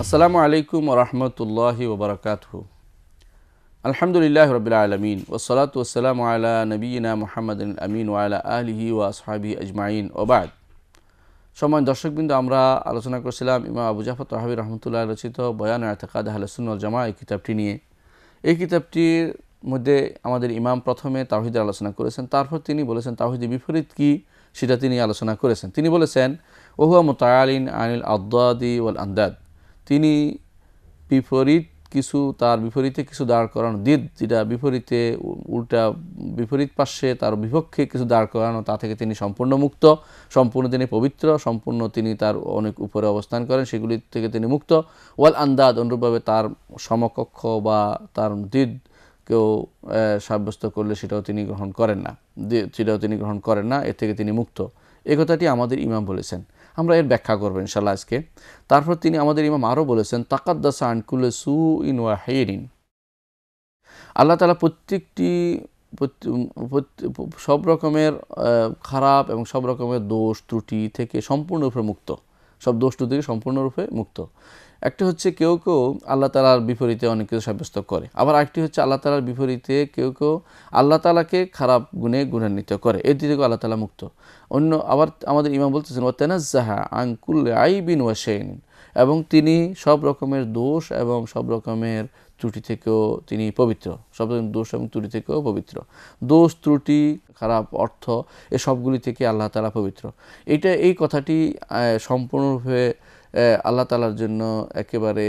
আসসালামু আলাইকুম ওয়া রাহমাতুল্লাহি ওয়া বারাকাতুহু। আলহামদুলিল্লাহি রাব্বিল আলামিন ওয়াসসালাতু ওয়াসসালামু আলা নাবিয়িনা মুহাম্মাদিন আমিন ওয়া আলা আলিহি ওয়া আসহাবিহি আজমাইন ওয়া বা'দ। সম্মানিত দর্শকবৃন্দ, আমরা আলোচনা করছিলাম ইমাম আবু জাফর তাহাবী রাহমাতুল্লাহ রচিত বয়ান ইতিকাদ আহলে সুন্নাহ ওয়াল জামাআহ এই কিতাবটি নিয়ে। এই কিতাবটির মধ্যে আমাদের ইমাম প্রথমে তাওহীদের আলোচনা করেছেন, তারপর তিনি বলেছেন তাওহীদের বিপরীত কি সেটা তিনি আলোচনা করেছেন। তিনি বলেছেন ওহুয়া মুতাআলিন আনিল আদদাদি ওয়াল আন্দাদ, তিনি বিপরীত কিছু, তার বিপরীতে কিছু দাঁড় করানো, দিদ যেটা বিপরীতে উল্টা বিপরীত পাশে তার বিপক্ষে কিছু দাঁড় করানো, তা থেকে তিনি সম্পূর্ণ মুক্ত, সম্পূর্ণ তিনি পবিত্র, সম্পূর্ণ তিনি তার অনেক উপরে অবস্থান করেন, সেগুলি থেকে তিনি মুক্ত। ওয়াল আন্দাদ, অনুরূপভাবে তার সমকক্ষ বা তার দিদ কেউ সাব্যস্ত করলে সেটাও তিনি গ্রহণ করেন না, এর থেকে তিনি মুক্ত। এই কথাটি আমাদের ইমাম বলেছেন। আমরা এর ব্যাখ্যা করব ইনশাআল্লাহ আজকে। তারপর তিনি আমাদের ইমাম আরও বলেছেন তাকাদ্দাসা আন কুল্লি সুইন ওয়া হাইরিন, আল্লাহ তাআলা সব রকমের খারাপ এবং সব রকমের দোষ ত্রুটি থেকে সম্পূর্ণরূপে মুক্ত, সব দোষ ত্রুটি থেকে সম্পূর্ণরূপে মুক্ত। একটা হচ্ছে কেউ কেউ আল্লাহ তাআলার বিপরীতে অনেক কিছু সাব্যস্ত করে, আবার আরেকটি হচ্ছে আল্লাহ তাআলার বিপরীতে কেউ কেউ আল্লাহ তাআলাকে খারাপ গুণে গুণান্বিত করে, এর দিকেও আল্লাহ তাআলা মুক্ত। অন্য আবার আমাদের ইমাম বলতেছেন ওয়া তানাজ্জাহা আন কুল্লি আইবিন ওয়া শাইইন, এবং তিনি সব রকমের দোষ এবং সব রকমের ত্রুটি থেকেও তিনি পবিত্র, সব রকমের দোষ এবং ত্রুটি থেকেও পবিত্র। দোষ ত্রুটি খারাপ অর্থ এ সবগুলি থেকে আল্লাহ তাআলা পবিত্র। এই কথাটি সম্পূর্ণরূপে আল্লাহ তাআলার জন্য একেবারে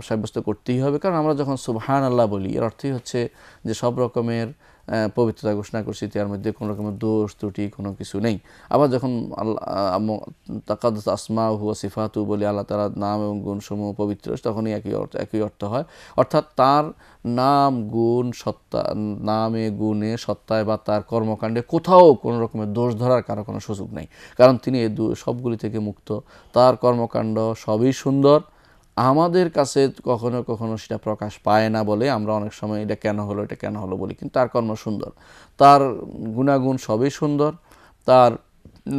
সাব্যস্ত করতেই হবে, কারণ আমরা যখন সুবহানাল্লাহ বলি এর অর্থই হচ্ছে যে সব রকমের পবিত্রতা ঘোষণা করছি, তার মধ্যে কোনো রকমের দোষ ত্রুটি কোনো কিছু নেই। আবার যখন তাকাদ্দাস আসমাউহু ওয়া সিফাতুহু বলি, আল্লাহ তাআলার নাম এবং গুণসমূহ পবিত্র, তখনই একই অর্থ হয়। অর্থাৎ তার নাম গুণ সত্তা, নামে গুণে সত্তায় বা তার কর্মকাণ্ডে কোথাও কোনো রকমের দোষ ধরার কারো কোনো সুযোগ নেই, কারণ তিনি এই সবগুলি থেকে মুক্ত। তার কর্মকাণ্ড সবই সুন্দর, আমাদের কাছে কখনো কখনো সেটা প্রকাশ পায় না বলে আমরা অনেক সময় এটা কেন হলো বলি, কিন্তু তার কর্ম সুন্দর, তার গুণাগুণ সবই সুন্দর, তার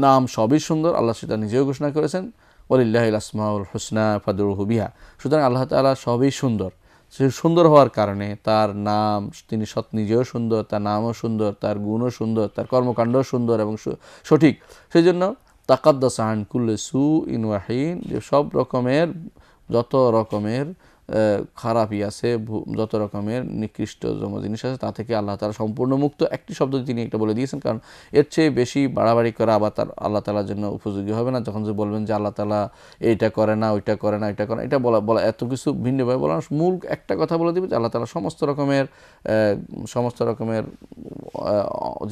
নাম সবই সুন্দর। আল্লাহ সেটা নিজেও ঘোষণা করেছেন ওয়ালিল্লাহিল আসমাউল হুসনা ফাদউহু বিহা। সুতরাং আল্লাহ তাআলা সবই সুন্দর, সে সুন্দর হওয়ার কারণে তার নাম, তিনি নিজেও সুন্দর, তার নামও সুন্দর, তার গুণও সুন্দর, তার কর্মকাণ্ডও সুন্দর এবং সঠিক। সেই জন্য তাকাদ্দাসা আন কুল্লি সুইন ওয়া হাইন, যে সব রকমের যত রকমের খারাপই আছে, যত রকমের নিকৃষ্টতম জিনিস আছে, তা থেকে আল্লাহ তাআলা সম্পূর্ণ মুক্ত। একটি শব্দ তিনি একটা বলে দিয়েছেন, কারণ এর চেয়ে বেশি বাড়াবাড়ি করা আবার আল্লাহ তাআলার জন্য উপযোগী হবে না। যখন যে বলবেন যে আল্লাহ তাআলা এইটা করে না, ওইটা করে না, এটা বলা এত কিছু ভিন্নভাবে বলা, মূল একটা কথা বলে দিবে যে আল্লাহ তাআলা সমস্ত রকমের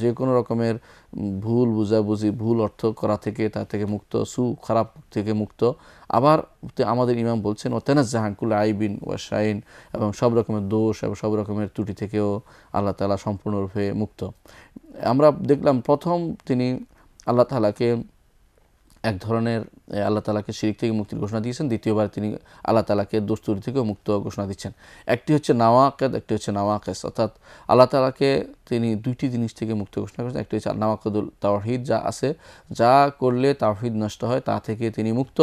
যে কোনো রকমের ভুল বুঝাবুঝি, ভুল অর্থ করা থেকে, তা থেকে মুক্ত, খারাপ থেকে মুক্ত। আবার আমাদের ইমাম বলছেন ও তানাজ্জাহা আন কুল্লি আইবিন ওয়া শাইইন, এবং সব রকমের দোষ এবং সব রকমের ত্রুটি থেকেও আল্লাহ তাআলা সম্পূর্ণরূপে মুক্ত। আমরা দেখলাম প্রথম তিনি আল্লাহ তাআলাকে এক ধরনের আল্লাহ তাআলাকে শিরক থেকে মুক্তির ঘোষণা দিয়েছেন, দ্বিতীয়বার তিনি আল্লাহ তাআলাকে দোষ ত্রুটি থেকেও মুক্ত ঘোষণা দিচ্ছেন। একটি হচ্ছে নাওয়াকিদ, একটি হচ্ছে নাওয়াকিস, অর্থাৎ আল্লাহ তাআলাকে তিনি দুইটি জিনিস থেকে মুক্ত ঘোষণা করেছেন। একটি হচ্ছে নাওয়াকিদুল তাওহীদ, যা আছে, যা করলে তাওহীদ নষ্ট হয় তা থেকে তিনি মুক্ত,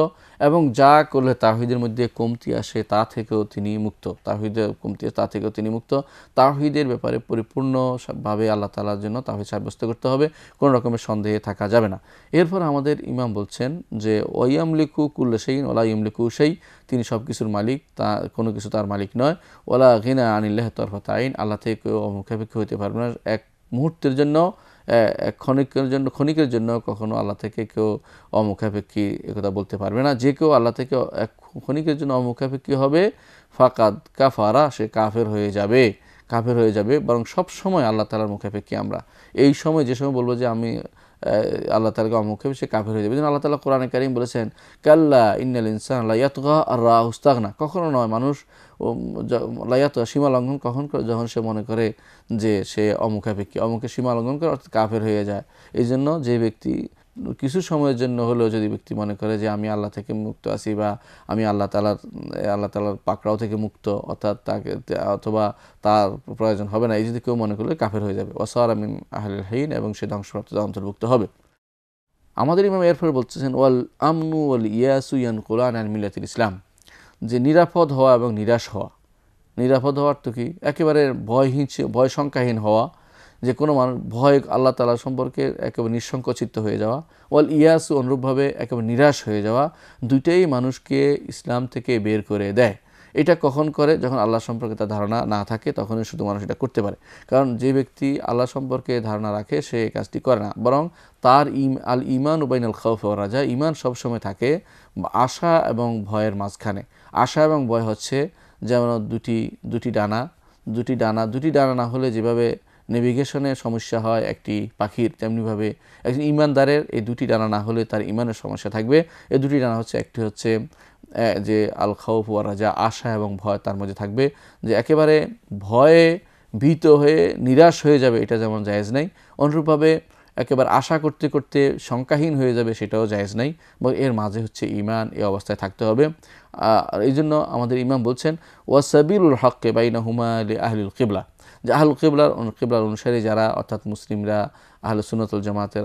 এবং যা করলে তাওহীদের মধ্যে কমতি আসে তা থেকেও তিনি মুক্ত, তা থেকেও তিনি মুক্ত। তাওহীদের ব্যাপারে পরিপূর্ণভাবে আল্লাহ তাআলার জন্য তাওহীদ সাব্যস্ত করতে হবে, কোনো রকমের সন্দেহে থাকা যাবে না। এরপর আমাদের ইমাম বলছেন যে ওয়ায়ামলিকু কুল্লা শাইইন ওয়ালা ইয়ামলিকু শাই, তিনি সব কিছুর মালিক, তা কোনো কিছু তার মালিক নয়। ওয়ালা গিনা আনিল্লাহি তারফাত আইন, আল্লাহ থেকে কেউ অমুখাপেক্ষী হতে পারবে না। এক মুহূর্তের জন্য, এক ক্ষণিকের জন্য কখনো আল্লাহ থেকে কেউ অমুখাপেক্ষী একথা বলতে পারবে না। যে কেউ আল্লাহ থেকে এক ক্ষণিকের জন্য অমুখাপেক্ষী হবে ফাকাদ কাফারা, সে কাফের হয়ে যাবে। বরং সব সময় আল্লাহ তাআলার মুখাপেক্ষী আমরা। এই সময় যে সময় বলবো যে আমি আল্লাহ তাআলাকে অমুখাপেক্ষী, সে কাফের হয়ে যাবে। যেন আল্লাহ তাআলা কোরআনে কারীম বলেছেন কাল্লা ইন্নাল ইনসানা লা ইয়াতগা আর রাআহু ইসতাগনা, কখনো নয় মানুষ লা ইয়াতগা, সীমা লঙ্ঘন কখন করে, যখন সে মনে করে যে সে অমুখাপেক্ষী, সীমা লঙ্ঘন করে অর্থাৎ কাফের হয়ে যায়। এই জন্য যে ব্যক্তি কিছু সময়ের জন্য হলেও যদি ব্যক্তি মনে করে যে আমি আল্লাহ থেকে মুক্ত আছি, বা আমি আল্লাহ তাআলার পাকড়াও থেকে মুক্ত, অর্থাৎ অথবা তার প্রয়োজন হবে না, এই যদি কেউ মনে করলে কাফের হয়ে যাবে। ওয়াসারা মিন আহলিল হাইন, এবং সে ধ্বংসপ্রাপ্তদের অন্তর্ভুক্ত হবে। আমাদের ইমাম এরপর বলতেছেন ওয়াল আমনু ওয়াল ইয়াসু ইয়ানকুলান আন মিল্লাতিল ইসলাম, যে নিরাপদ হওয়া এবং নিরাশ হওয়া। নিরাপদ হওয়ার তো কি, একেবারে ভয় শঙ্কাহীন হওয়া, যে কোনো মানুষ ভয় আল্লাহ তাআলা সম্পর্কে একেবারে নিঃসংকোচিত হয়ে যাওয়া, ওয়াল ইয়াসু অনুরূপভাবে একেবারে নিরাশ হয়ে যাওয়া, দুইটাই মানুষকে ইসলাম থেকে বের করে দেয়। এটা কখন করে? যখন আল্লাহ সম্পর্কে তার ধারণা না থাকে, তখনই শুধু মানুষ এটা করতে পারে। কারণ যে ব্যক্তি আল্লাহ সম্পর্কে ধারণা রাখে সে এই কাজটি করে না, বরং তার আল ইমান উবাইনাল খাউফ ওয়ার রাজা, ইমান সবসময় থাকে আশা এবং ভয়ের মাঝখানে। আশা এবং ভয় হচ্ছে যেমন দুটি ডানা, দুটি ডানা না হলে যেভাবে নেভিগেশনে সমস্যা হয় একটি পাখির, তেমনিভাবে একজন ইমানদারের এই দুটি ডানা না হলে তার ইমানের সমস্যা থাকবে। এই দুটি ডানা হচ্ছে, একটি হচ্ছে যে আল খাউফ ওয়ার রাজা, আশা এবং ভয় তার মধ্যে থাকবে, যে একেবারে ভয়ে ভীত হয়ে নিরাশ হয়ে যাবে, এটা যেমন জায়েজ নাই। অনুরূপভাবে একেবারে আশা করতে করতে শঙ্কাহীন হয়ে যাবে, সেটাও জায়েজ নাই। এবং এর মাঝে হচ্ছে ইমান, এই অবস্থায় থাকতে হবে। এই জন্য আমাদের ইমাম বলছেন ওয়াসাবিলুল হক্কে বাইনাহুমা লিআহলিল কিবলা, যে আহলুল কিবলার অনুসারী যারা, অর্থাৎ মুসলিমরা, আহলে সুন্নাত ওয়াল জামাতের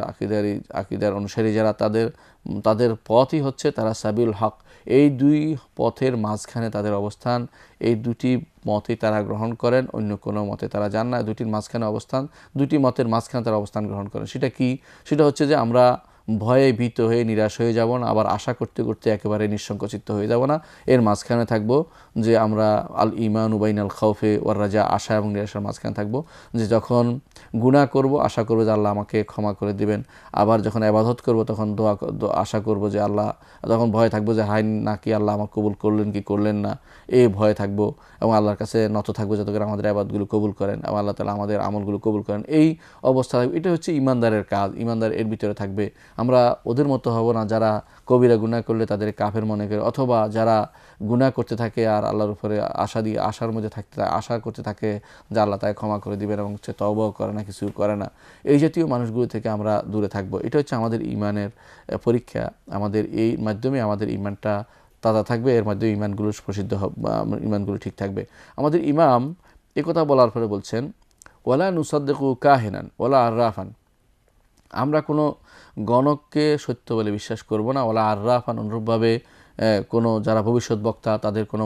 আকিদার অনুসারী যারা, তাদের পথই হচ্ছে তারা সাবিল হক, এই দুই পথের মাঝখানে তাদের অবস্থান। এই দুটি মতই তারা গ্রহণ করেন, অন্য কোনো মতে তারা যান না। দুটি মতের মাঝখানে তারা অবস্থান গ্রহণ করেন। সেটা কি? সেটা হচ্ছে যে আমরা ভয়ে ভীত হয়ে নিরাশ হয়ে যাব না, আবার আশা করতে করতে একেবারে নিঃসংকোচিত হয়ে যাব না। এর মাঝখানে থাকব, যে আমরা আল ইমান উবাইনাল খাউফে ওয়ার রাজা, আশা এবং নিরাশার মাঝখানে থাকব। যে যখন গুনাহ করব আশা করব যে আল্লাহ আমাকে ক্ষমা করে দিবেন, আবার যখন ইবাদত করব তখন আশা করব যে আল্লাহ, তখন ভয় থাকবো যে হাই নাকি আল্লাহ আমার কবুল করলেন কি করলেন না, এই ভয়ে থাকবো। এবং আল্লাহর কাছে নত থাকবো যাতে করে আমাদের ইবাদতগুলো কবুল করেন এবং আল্লাহ তাআলা আমাদের আমলগুলো কবুল করেন, এই অবস্থা থাকবে। এটা হচ্ছে ইমানদারের কাজ, ইমানদার এর ভিতরে থাকবে। আমরা ওদের মতো হব না যারা কবিরা গুনাহ করলে তাদের কাফের মনে করে, অথবা যারা গুনাহ করতে থাকে আর আল্লাহর উপরে আশার মধ্যে আশা করতে থাকে যে আল্লাহ তাকে ক্ষমা করে দিবেন, এবং সে তওবাও করে না, কিছু করে না। এই জাতীয় মানুষগুলো থেকে আমরা দূরে থাকব। এটা হচ্ছে আমাদের ইমানের পরীক্ষা। আমাদের এই মাধ্যমে আমাদের ইমানটা তাজা থাকবে, এর মাধ্যমে ইমানগুলো প্রসিদ্ধ হবে, ইমানগুলো ঠিক থাকবে। আমাদের ইমাম একথা বলার পরে বলছেন ওয়ালা নুসাদ্দিকু কাহিনান ওয়ালা আররাফান, আমরা কোনো গণককে সত্য বলে বিশ্বাস করব না। ওয়ালা আররাফান, অনুরূপভাবে কোনো যারা ভবিষ্যৎ বক্তা তাদের কোনো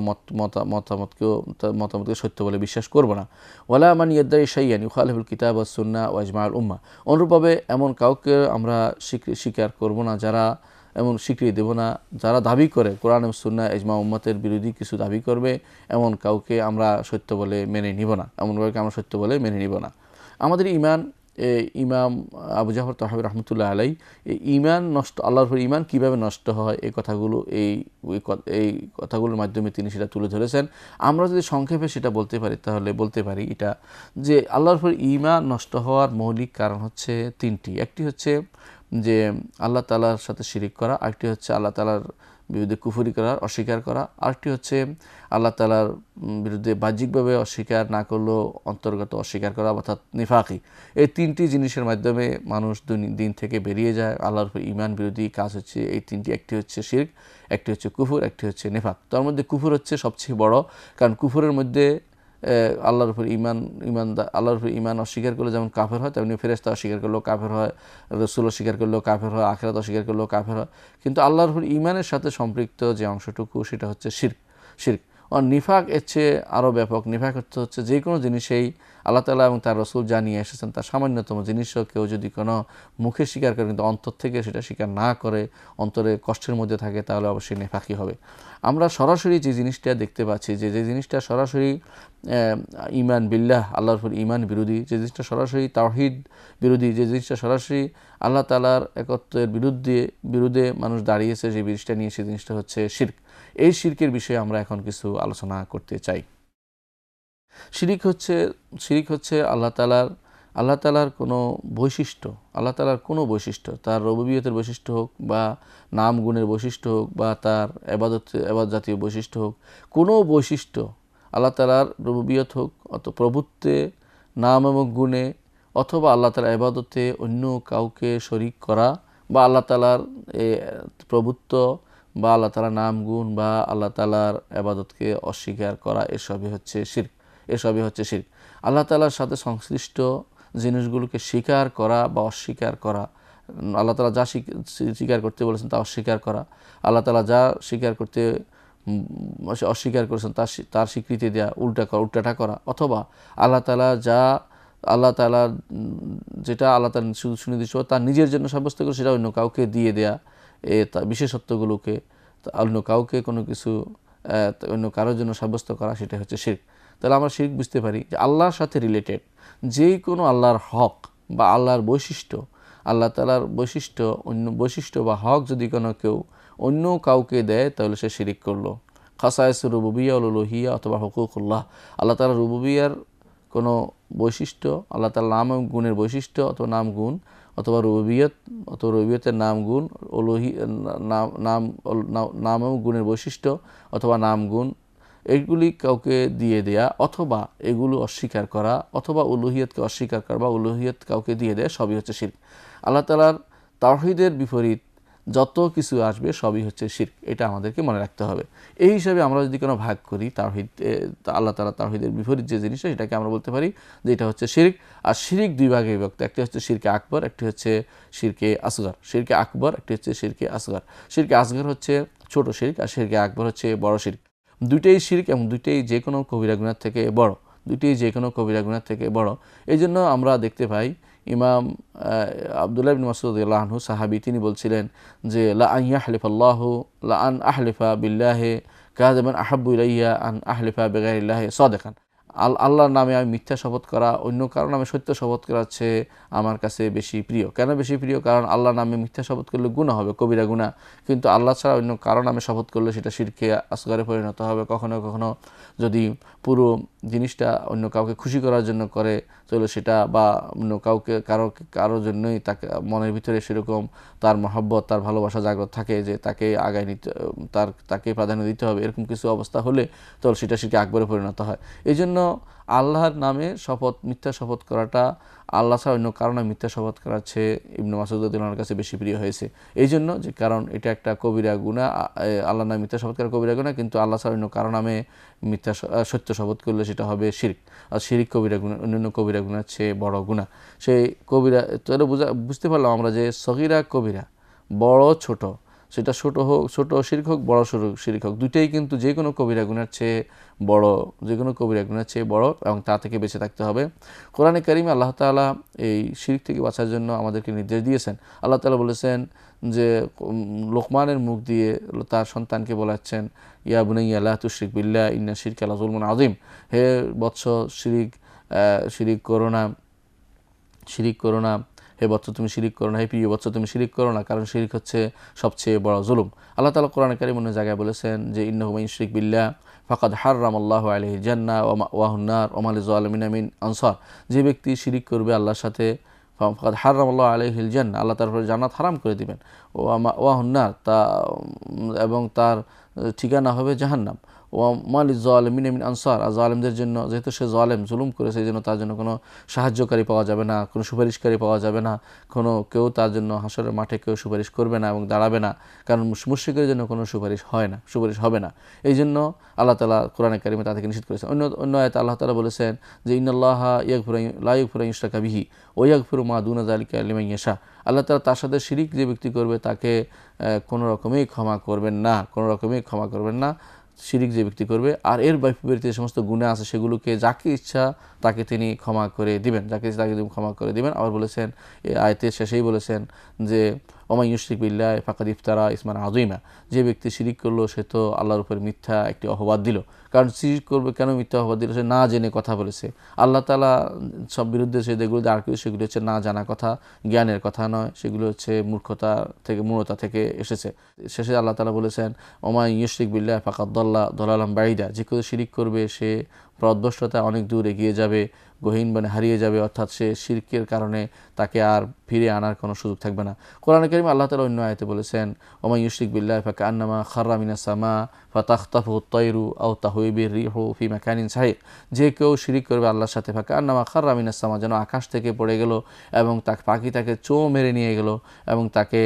মতামতকে সত্য বলে বিশ্বাস করব না। ওয়ালা মান ইয়াদ্দাই শাইয়ান ইউখালিফুল কিতাব ওয়াস সুন্নাহ ওয়া ইজমাউল উম্মাহ, অনুরূপভাবে এমন কাউকে আমরা স্বীকার করব না, যারা এমন স্বীকৃতি দেব না, যারা দাবি করে কোরআন এবং সুন্নাহ ইজমা উম্মতের বিরোধী কিছু দাবি করবে, এমন কাউকে আমরা সত্য বলে মেনে নিব না, এমনভাবে আমরা সত্য বলে মেনে নিব না। আমাদের ইমাম আবু জাফর তাহাবী রহমতুল্লাহ আলাই এই ইমান নষ্ট, আল্লাহর উপর ইমান কীভাবে নষ্ট হয় এই কথাগুলোর মাধ্যমে তিনি সেটা তুলে ধরেছেন। আমরা যদি সংক্ষেপে সেটা বলতে পারি এটা, যে আল্লাহর উপর ইমান নষ্ট হওয়ার মৌলিক কারণ হচ্ছে তিনটি। একটি হচ্ছে যে আল্লাহ তাআলার সাথে শিরিক করা, আরেকটি হচ্ছে আল্লাহ তাআলার বিরুদ্ধে কুফরি করা, অস্বীকার করা, আরেকটি হচ্ছে আল্লাহ তাআলার বিরুদ্ধে বাহ্যিকভাবে অস্বীকার না করলেও অন্তর্গত অস্বীকার করা, অর্থাৎ নিফাকি। এই তিনটি জিনিসের মাধ্যমে মানুষ দিন থেকে বেরিয়ে যায়। আল্লাহর উপর ঈমান বিরোধী কাজ হচ্ছে এই তিনটি, একটি হচ্ছে শিরক, একটি হচ্ছে কুফর, একটি হচ্ছে নিফাক। তার মধ্যে কুফর হচ্ছে সবচেয়ে বড়, কারণ কুফরের মধ্যে আল্লাহর উপর আল্লাহর উপর ঈমান অস্বীকার করলে যেমন কাফের হয়, তেমনি ফেরেশতা অস্বীকার করলেও কাফের হয়, রাসূল অস্বীকার করলেও কাফের হয়, আখিরাত অস্বীকার করলেও কাফের হয়। কিন্তু আল্লাহর উপর ঈমানের সাথে সম্পৃক্ত যে অংশটুকু সেটা হচ্ছে শিরক। আর নিফাক এর চেয়ে আরও ব্যাপক। নিফাক হচ্ছে যে কোনো জিনিসেই আল্লাহ তাআলা এবং তার রাসূল জানিয়ে এসেছেন, তার সামান্যতম জিনিসও কেউ যদি কোনো মুখে স্বীকার করে কিন্তু অন্তর থেকে সেটা স্বীকার না করে, অন্তরে কষ্টের মধ্যে থাকে, তাহলে অবশ্যই নেফাকি হবে। আমরা সরাসরি যে জিনিসটা দেখতে পাচ্ছি, যে জিনিসটা সরাসরি ঈমান বিল্লাহ, আল্লাহর উপর ঈমান বিরোধী, যে জিনিসটা সরাসরি তাওহীদ বিরোধী, যে জিনিসটা সরাসরি আল্লাহ তাআলার একত্বের বিরুদ্ধে মানুষ দাঁড়িয়েছে, যে জিনিসটা নিয়ে, সেই জিনিসটা হচ্ছে শিরক। এই শিরকের বিষয়ে আমরা এখন কিছু আলোচনা করতে চাই। শিরিক হচ্ছে আল্লাহ তাআলার কোনো বৈশিষ্ট্য, তার রুবুবিয়তের বৈশিষ্ট্য হোক, বা নাম গুণের বৈশিষ্ট্য হোক, বা তার ইবাদত জাতীয় বৈশিষ্ট্য হোক, কোনো বৈশিষ্ট্য আল্লাহ তাআলার রুবুবিয়ত হোক, প্রভুত্বে, নাম এবং গুণে, অথবা আল্লাহ তাআলার ইবাদতে অন্য কাউকে শরীক করা, বা আল্লাহ তাআলার প্রভুত্ব, বা আল্লাহ তাআলার নাম গুণ, বা আল্লাহ তাআলার ইবাদতকে অস্বীকার করা, এসবই হচ্ছে শিরক। আল্লাহ তাআলার সাথে সংশ্লিষ্ট জিনিসগুলোকে স্বীকার করা বা অস্বীকার করা, আল্লাহ তাআলা যা স্বীকার করতে বলেছেন তা অস্বীকার করা, আল্লাহ তাআলা যা স্বীকার করতে অস্বীকার করেছেন তার স্বীকৃতি দেওয়া, উল্টাটা করা, অথবা আল্লাহ তাআলা যেটা আল্লাহ তাআলা সুনির্দিষ্ট তার নিজের জন্য সাব্যস্ত করে সেটা অন্য কাউকে দিয়ে দেয়া, বিশেষত্বগুলোকে অন্য কাউকে কোনো কিছু অন্য কারোর জন্য সাব্যস্ত করা, সেটা হচ্ছে শিরক। তাহলে আমরা শিরক বুঝতে পারি যে আল্লাহর সাথে রিলেটেড যেই কোনো আল্লাহর হক বা আল্লাহর বৈশিষ্ট্য, আল্লাহ তাআলার অন্য বৈশিষ্ট্য বা হক যদি কেউ অন্য কাউকে দেয় তাহলে সে শিরক করলো। খাসায়েস রুবুবিয়্যা ওয়াল উলুহিয়্যা অথবা হুকুকুল্লাহ, আল্লাহ তাআলার রুবুবিয়্যার কোনো বৈশিষ্ট্য, আল্লাহ তাআলার নাম এবং গুণের বৈশিষ্ট্য অথবা নাম গুণ, অথবা রুবুবিয়তের নাম গুণ, নাম এবং গুণের বৈশিষ্ট্য অথবা নাম গুণ, এইগুলি কাউকে দিয়ে দেয়া অথবা এগুলো অস্বীকার করা, অথবা উলুহিয়তকে অস্বীকার করা বা উলুহিয়ত কাউকে দিয়ে দেয়া, সবই হচ্ছে শিরক। আল্লাহ তাআলার তাওহীদের বিপরীত যত কিছু আসবে সবই হচ্ছে শিরক, এটা আমাদেরকে মনে রাখতে হবে। এই হিসাবে আমরা যদি কোনো ভাগ করি তাওহীদ, আল্লাহ তাআলা তাওহীদের বিপরীত যে জিনিসটা, সেটাকে আমরা বলতে পারি যে এটা হচ্ছে শিরক। আর শিরক দুই ভাগে বিভক্ত, একটি হচ্ছে শিরকে আকবর, একটি হচ্ছে শিরকে আসগর। শিরকে আকবর, একটি হচ্ছে শিরকে আসগর। শিরকে আসগর হচ্ছে ছোট শিরক, আর শিরকে আকবর হচ্ছে বড় শিরক। দুইটাই শিরক এবং দুইটাই যে কোনো কবিরা গুনাহ থেকে বড়, দুইটাই যে কোনো কবিরা গুনাহ থেকে বড়। এই জন্য আমরা দেখতে পাই ইমাম আব্দুল্লাহ ইবনে মাসউদ রাদিয়াল্লাহু আনহু সাহাবী, তিনি বলছিলেন যে লা আন ইয়াহলিফাল্লাহু লা আন আহলিফা বিল্লাহি কাযাবান আহাব্বু ইলাইয়া আন আহলিফা বিগাইরিল্লাহি সাদিকান। আল্লাহর নামে আমি মিথ্যা শপথ করা অন্য কারো নামে সত্য শপথ করার চেয়ে আমার কাছে বেশি প্রিয়। কেন বেশি প্রিয়? কারণ আল্লাহর নামে মিথ্যা শপথ করলে গুনাহ হবে, কবিরা গুনাহ, কিন্তু আল্লাহ ছাড়া অন্য কারো নামে শপথ করলে সেটা শিরকে আসগরে পরিণত হবে। কখনো কখনো যদি পুরো জিনিসটা অন্য কাউকে খুশি করার জন্য করে তাহলে সেটা, বা অন্য কারোর জন্যই তাকে মনের ভিতরে সেরকম তার মহব্বত, তার ভালোবাসা জাগ্রত থাকে যে তাকে আগায় নিতে, তাকে প্রাধান্য দিতে হবে, এরকম কিছু অবস্থা হলে তাহলে সেটা শিরকে আকবরে পরিণত হয়। এই জন্য আল্লাহর নামে মিথ্যা শপথ করাটা আল্লাহ ছাড়া অন্য কারো নামে মিথ্যা শপথ করার চেয়ে ইবনে মাসউদ রাদিয়াল্লাহু আনহুর কাছে বেশি প্রিয় হয়েছে। এই জন্য যে কারণ এটা একটা কবিরা গুনাহ, আল্লাহর নামে মিথ্যা শপথ করা কবিরা গুনাহ, কিন্তু আল্লাহ ছাড়া অন্য কারো নামে সত্য শপথ করলে সেটা হবে শিরক। আর শিরক কবিরা গুনাহ অন্যান্য কবিরা গুনার চেয়ে বড় গুনাহ। সেই কবিরা তাহলে বুঝতে পারলাম আমরা যে সগীরা কবিরা, বড় ছোট, সেটা ছোট শিরক হোক, বড় শিরক হোক, দুইটাই কিন্তু যে কোনো কবিরা গুনার চেয়ে বড়, যে কোনো কবিরা গুনার চেয়ে বড়, এবং তা থেকে বেঁচে থাকতে হবে। কোরআনে কারিমে আল্লাহ তাআলা এই শিরক থেকে বাঁচার জন্য আমাদেরকে নির্দেশ দিয়েছেন। আল্লাহ তাআলা বলেছেন যে লোকমানের মুখ দিয়ে তার সন্তানকে বলাচ্ছেন, ইয়া বুনাইয়া লা তুশরিক বিল্লাহ ইন্না শিরকা লাযুলমুন আযীম, হে বৎস শিরিক করো না, হে বৎস তুমি শিরিক করো না, হে প্রিয় বৎস তুমি শিরিক করো না, কারণ শিরিক হচ্ছে সবচেয়ে বড় জুলুম। আল্লাহ তাআলা কোরআনে কারীম অন্য জায়গায় বলেছেন যে ইন্নাহু মান ইউশরিক বিল্লাহ ফাকাদ হাররামাল্লাহু আলাইহি জান্নাহ ওয়া মাওয়াহুন নার ওয়া মা লিয-যালিমিনা মিন আনসার। যে ব্যক্তি শিরিক করবে আল্লাহর সাথে, ফাকাদ হাররামাল্লাহু আলাইহিল জান্নাহ, আল্লাহ তার উপরে জান্নাত হারাম করে দিবেন, ওয়া মাওয়াহুন নার, এবং তার ঠিকানা হবে জাহান্নাম, ওয়া মা লিয-যালিমিনা মিন আনসার, আর জালেমদের জন্য, যেহেতু সে জালেম জুলুম করেছে, এই জন্য তার জন্য কোনো সাহায্যকারী পাওয়া যাবে না, কোনো সুপারিশকারী পাওয়া যাবে না, কেউ তার জন্য হাসরের মাঠে কেউ সুপারিশ করবে না এবং দাঁড়াবে না, কারণ মুশরিকের জন্য কোনো সুপারিশ হবে না। এই জন্য আল্লাহ তাআলা কোরআনে কারিমে তাদেরকে নিষেধ করেছেন। অন্য আয়াতে আল্লাহ তাআলা বলেছেন যে ইন্নাল্লাহা লা ইয়াগফিরু আন ইউশরাকা বিহি ওয়া ইয়াগফিরু মা দুনা যালিকা লিমান ইয়াশা। আল্লাহ তাআলা তার সাথে শিরিক যে ব্যক্তি করবে তাকে কোনো রকমেই ক্ষমা করবেন না, শিরিক যে ব্যক্তি করবে। আর এর বিপরীতে যে সমস্ত গুনাহ আছে সেগুলোকে যাকে ইচ্ছা তাকে তিনি ক্ষমা করে দিবেন, আবার বলেছেন এই আয়াতের শেষেই বলেছেন যে ওমা ইউশরিক বিল্লাহি ফাকাদ ইফতারা ইসমান আযীমা, যে ব্যক্তি শিরিক করলো সে তো আল্লাহর উপর মিথ্যা একটি অপবাদ দিল। কারণ শিরিক করবে কেন মিথ্যা অপবাদ দিল? সে না জেনে কথা বলেছে। আল্লাহ তাআলা সব বিরুদ্ধে যেগুলো আর কিছু, সেগুলো হচ্ছে না জানা কথা, জ্ঞানের কথা নয়, সেগুলো হচ্ছে মূঢ়তা থেকে এসেছে। শেষে আল্লাহ তাআলা বলেছেন ওমা ইউশরিক বিল্লাহি ফাকাদ দাল্লা দালালাম বাঈদা, যে কেউ শিরিক করবে সে পথভ্রষ্টতা অনেক দূর এগিয়ে যাবে, গহীন বনে হারিয়ে যাবে, অর্থাৎ সে শিরকের কারণে তাকে আর ফিরে আনার কোনো সুযোগ থাকবে না। কোরআনে কারিমে আল্লাহ তাআলা অন্য আয়াতে বলেছেন ওমা ইউশরিক বিল্লাহি ফাকান্নামা খাররা মিনাস সামা ফাতাখতাফুহু আত-তায়রু আও তাহওয়ি বিহির রিহু ফি মাকানিন সাহিক, যে কেউ শিরিক করবে আল্লাহর সাথে, ফাকান্নামা খাররা মিনাস সামা, যেন আকাশ থেকে পড়ে গেল এবং পাখি তাকে মেরে নিয়ে গেল এবং তাকে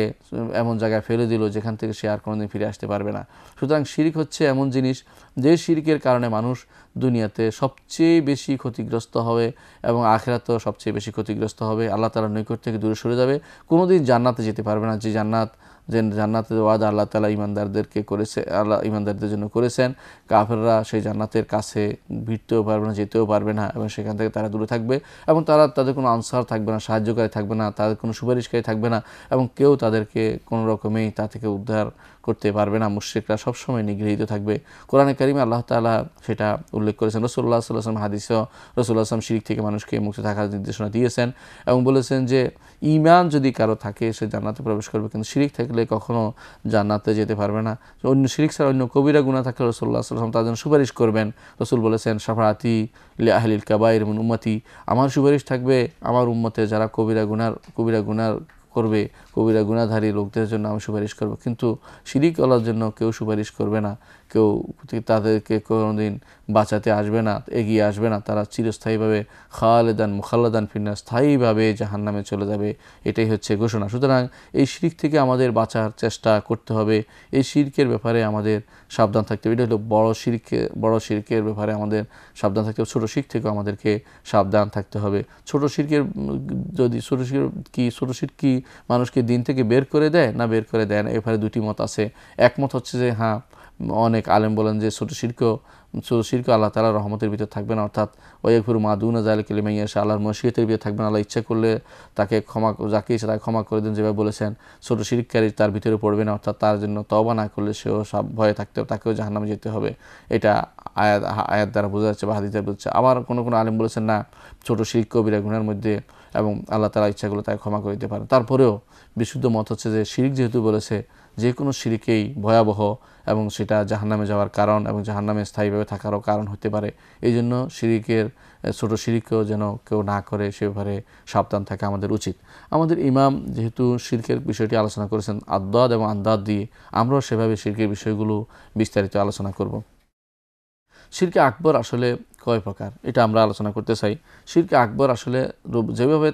এমন জায়গায় ফেলে দিল যেখান থেকে সে আর কোনোদিন ফিরে আসতে পারবে না। সুতরাং শিরিক হচ্ছে এমন জিনিস যে শিরকের কারণে মানুষ দুনিয়াতে সবচেয়ে বেশি ক্ষতিগ্রস্ত হবে এবং আখিরাতেও সবচেয়ে বেশি ক্ষতিগ্রস্ত হবে, আল্লাহ তাআলার নৈকট্য থেকে দূরে সরে যাবে, কোনোদিন জান্নাতে যেতে পারবে না, যে জান্নাত যে জান্নাতের ওয়াদা আল্লাহ তাআলা ঈমানদারদেরকে করেছে, আল্লাহ ঈমানদারদের জন্য করেছেন। কাফেররা সেই জান্নাতের কাছে ভিড়তেও পারবে না, যেতেও পারবে না, এবং সেখান থেকে তারা দূরে থাকবে, এবং তাদের কোনো আনসার থাকবে না, সাহায্যকারী থাকবে না, তাদের কোনো সুপারিশকারী থাকবে না, এবং কেউ তাদেরকে কোনো রকমেই তা থেকে উদ্ধার করতে পারবে না। মুশরিকরা সবসময় নিগৃহীত থাকবে। কোরআনে কারিমে আল্লাহ তাআলা সেটা উল্লেখ করেছেন। রাসূলুল্লাহ সাল্লাল্লাহু আলাইহি ওয়াসাল্লাম হাদিসেও রাসূলুল্লাহ সাল্লাল্লাহু আলাইহি ওয়াসাল্লাম শিরক থেকে মানুষকে মুক্ত থাকার নির্দেশনা দিয়েছেন, এবং বলেছেন যে ঈমান যদি কারো থাকে সে জান্নাতে প্রবেশ করবে, কিন্তু শিরক থাকলে কখনো জান্নাতে যেতে পারবে না। অন্য শিরক ছাড়া অন্য কবিরা গুনাহ থাকলে রাসূলুল্লাহ সাল্লাল্লাহু আলাইহি ওয়াসাল্লাম তার জন্য সুপারিশ করবেন। রাসূল বলেছেন, শাফাআতি লি আহলিল কাবাইর মিন উম্মতি, আমার সুপারিশ থাকবে আমার উম্মতে যারা কবিরা গুনাহ করবে, কবিরা গুনাহধারী লোকদের জন্য আমি সুপারিশ করব। কিন্তু শিরিক করার জন্য কেউ সুপারিশ করবে না, কেউ তাদেরকে কোনোদিন বাঁচাতে আসবে না, এগিয়ে আসবে না। তারা চিরস্থায়ীভাবে খালেদান মুখাল্লাদান ফিন্নার, স্থায়ীভাবে জাহান্নামে চলে যাবে। এটাই হচ্ছে ঘোষণা। সুতরাং এই শিরিক থেকে আমাদের বাঁচার চেষ্টা করতে হবে। এই শিরকের ব্যাপারে আমাদের সাবধান থাকতে হবে। এটা হলো বড় শিরকের ব্যাপারে আমাদের সাবধান থাকতে হবে। ছোটো শিরক থেকেও আমাদেরকে সাবধান থাকতে হবে। ছোটো শিরক কি মানুষকে দিন থেকে বের করে দেয় না বের করে দেয় না, এ ব্যাপারে দুটি মত আছে। একমত হচ্ছে যে হ্যাঁ, অনেক আলেম বলেন যে ছোটো শিরক আল্লাহ তাআলার রহমতের ভিতর থাকবে না, অর্থাৎ ওয়াগফিরু মা দুনা যালিকা লিমান ইয়াশা, আল্লাহর মশিয়তের ভিতর থাকবে না। আল্লাহ ইচ্ছা করলে তাকে যাকে ইচ্ছা তাকে ক্ষমা করে দেন, যেভাবে বলেছেন। ছোটো শিরককারী তার ভিতরে পড়বে না, অর্থাৎ তার জন্য তওবা না করলে সেও সব ভয়ে থাকতে হবে, তাকেও জাহান্নামে যেতে হবে। এটা আয়াত দ্বারা বোঝা যাচ্ছে বা হাদিস দ্বারা বোঝা যাচ্ছে। আবার কোনো আলেম বলেছেন না, ছোটো শিরক কবিরা গুনাহের মধ্যে, এবং আল্লাহ তাআলা ইচ্ছা করলে তাকে ক্ষমা করে দিতে পারেন। তারপরেও বিশুদ্ধ মত হচ্ছে যে শিরক যেহেতু বলেছে, যে কোনো শিরকেই ভয়াবহ, এবং সেটা জাহান্নামে যাওয়ার কারণ এবং জাহান্নামে স্থায়ীভাবে থাকারও কারণ হতে পারে। এই জন্য ছোটো শিরকেও যেন কেউ না করে সে ব্যাপারে সাবধান থাকা আমাদের উচিত। আমাদের ইমাম যেহেতু শিরকের বিষয়টি আলোচনা করেছেন আদদাদ এবং আন্দাদ দিয়ে, আমরাও সেভাবে শিরকের বিষয়গুলো বিস্তারিত আলোচনা করব। শিরকে আকবর আসলে কয় প্রকার এটা আমরা আলোচনা করতে চাই। শিরকে আকবর আসলে যেভাবে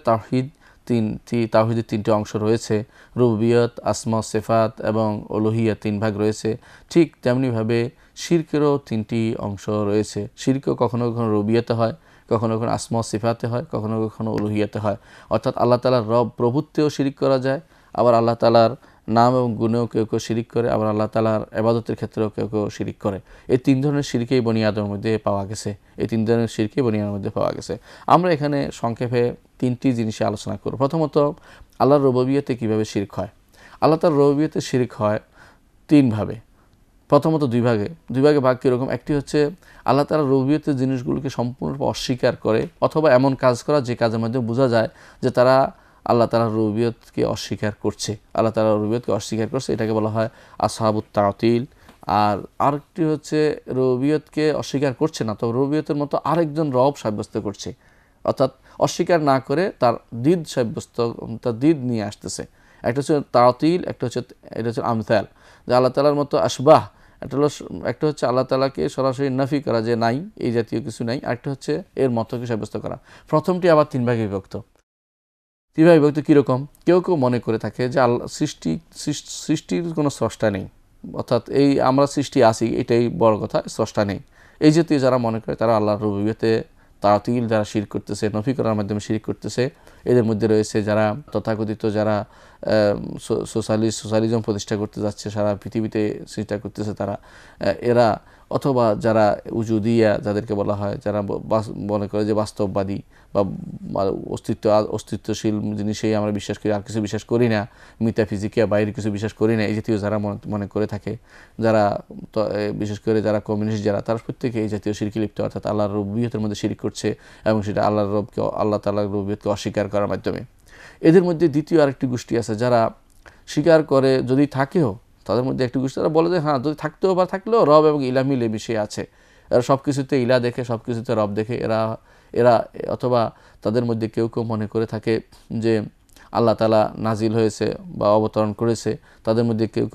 তাওহীদের তিনটি অংশ রয়েছে, রুবুবিয়ত, আসমা সিফাত এবং উলুহিয়ত, তিন ভাগ রয়েছে, ঠিক তেমনিভাবে শিরকেরও তিনটি অংশ রয়েছে। শিরকও কখনো কখনো রুবুবিয়তে হয়, কখনো কখনো আসমা সিফাতে হয়, কখনো কখনো উলুহিয়তে হয়। অর্থাৎ আল্লাহ তাআলার প্রভুত্বেও শিরিক করা যায়, আবার আল্লাহ তাআলার নাম এবং গুণেও কেউ কেউ শিরিক করে, আবার আল্লাহ তাআলার ইবাদতের ক্ষেত্রেও কেউ কেউ শিরিক করে। এই তিন ধরনের শিরকেই বনী আদমের মধ্যে পাওয়া গেছে। আমরা এখানে সংক্ষেপে তিনটি জিনিসে আলোচনা করব। প্রথমত, আল্লাহর রুবুবিয়তে কীভাবে শিরক হয়। আল্লাহ তাআলার রুবুবিয়তে শিরক হয় তিনভাবে। প্রথমত দুই ভাগে ভাগ কীরকম? একটি হচ্ছে আল্লাহ তাআলার রুবুবিয়তের জিনিসগুলোকে সম্পূর্ণরূপে অস্বীকার করে, অথবা এমন কাজ করা যে কাজের মাধ্যমে বোঝা যায় যে তারা আল্লাহ তাআলার রুবুবিয়তকে অস্বীকার করছে। এটাকে বলা হয় আসহাবুত তাতিল। আর আরেকটি হচ্ছে রুবুবিয়তকে অস্বীকার করছে না, তবে রুবুবিয়তের মতো আরেকজন রব সাব্যস্ত করছে, অর্থাৎ অস্বীকার না করে তার দিদ নিয়ে আসতেছে। একটা হচ্ছে তাতিল, এটা হচ্ছে আমসাল, যে আল্লাহ তাআলার মতো আশবাহ। একটা হচ্ছে আল্লাহ তাআলাকে সরাসরি নাফি করা, যে নাই, এই জাতীয় কিছু নাই। আরেকটা হচ্ছে এর মতকে সাব্যস্ত করা। প্রথমটি আবার তিন ভাগে বিভক্ত। কীরকম? কেউ মনে করে থাকে যে সৃষ্টির কোনো স্রষ্টা নেই, অর্থাৎ এই আমরা সৃষ্টি আছি এটাই বড় কথা, স্রষ্টা নেই। এই জাতীয় যারা মনে করে তারা আল্লাহর রুবুবিয়তে তাতিল দ্বারা শিরক করতেছে, নফি করার মাধ্যমে শিরক করতেছে। এদের মধ্যে রয়েছে যারা তথাকথিত যারা সোশ্যালিজম প্রতিষ্ঠা করতে যাচ্ছে, সারা পৃথিবীতে চেষ্টা করতেছে তারা, এরা, অথবা যারা উজুদিয়া যাদেরকে বলা হয়, যারা মনে করে যে বাস্তববাদী বা অস্তিত্বশীল জিনিসেই আমরা বিশ্বাস করি, আর কিছু বিশ্বাস করি না, মিটাফিজিকিয়া বাইরে কিছু বিশ্বাস করি না, এই জাতীয় যারা মনে করে থাকে, যারা বিশেষ করে যারা কমিউনিস্ট যারা, তারা প্রত্যেকে এই জাতীয় শিরকে লিপ্ত, অর্থাৎ আল্লাহর রুবুবিয়তের মধ্যে শিরক করছে, এবং সেটা আল্লাহ তাআলার রুবুবিয়তকে অস্বীকার করার মাধ্যমে। এদের মধ্যে দ্বিতীয় আরেকটি গোষ্ঠী আছে যারা স্বীকার করে, যদি থাকেও তাদের মধ্যে একটি গোষ্ঠী তারা বলে যে হ্যাঁ, যদি থাকতেও বা থাকলেও রব এবং ইলা মিলে মিশে আছে। এরা সব কিছুতে ইলা দেখে, সব কিছুতে রব দেখে। এরা অথবা তাদের মধ্যে কেউ মনে করে থাকে যে আল্লাহ তাআলা নাজিল হয়েছে বা অবতরণ করেছে। তাদের মধ্যে কেউ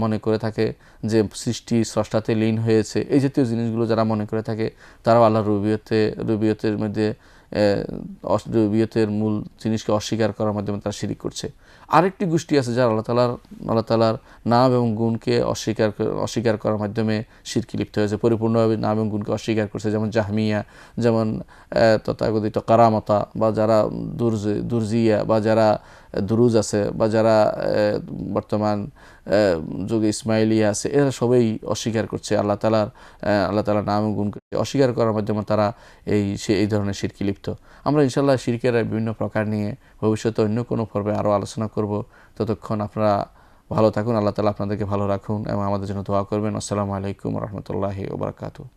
মনে করে থাকে যে সৃষ্টি স্রষ্টাতে লীন হয়েছে। এই জাতীয় জিনিসগুলো যারা মনে করে থাকে, তারাও আল্লাহর রুবুবিয়তের মধ্যে রুবুবিয়তের মূল জিনিসকে অস্বীকার করার মাধ্যমে তারা শিরক করছে। আরেকটি গোষ্ঠী আছে যারা আল্লাহ তাআলার নাম এবং গুণকে অস্বীকার করার মাধ্যমে শিরকে লিপ্ত হয়েছে, পরিপূর্ণভাবে নাম এবং গুণকে অস্বীকার করছে, যেমন জাহমিয়া, যেমন তথাকথিত কারামতা, বা যারা দুরজিয়া, বা যারা দুরুজ আছে, বা যারা বর্তমান যুগে ইসমাইলিয়া আছে, এরা সবাই অস্বীকার করছে আল্লাহ তাআলার নাম এবং গুণকে অস্বীকার করার মাধ্যমে তারা এই ধরনের শিরকে লিপ্ত। আমরা ইনশাআল্লাহ শিরকের বিভিন্ন প্রকার নিয়ে ভবিষ্যতে অন্য কোনো পর্বে আরও আলোচনা করব। ততক্ষণ আপনারা ভালো থাকুন, আল্লাহ তাআলা আপনাদেরকে ভালো রাখুন এবং আমাদের জন্য দোয়া করবেন। আসসালামু আলাইকুম ওয়া রাহমাতুল্লাহি ওয়া বারাকাতুহু।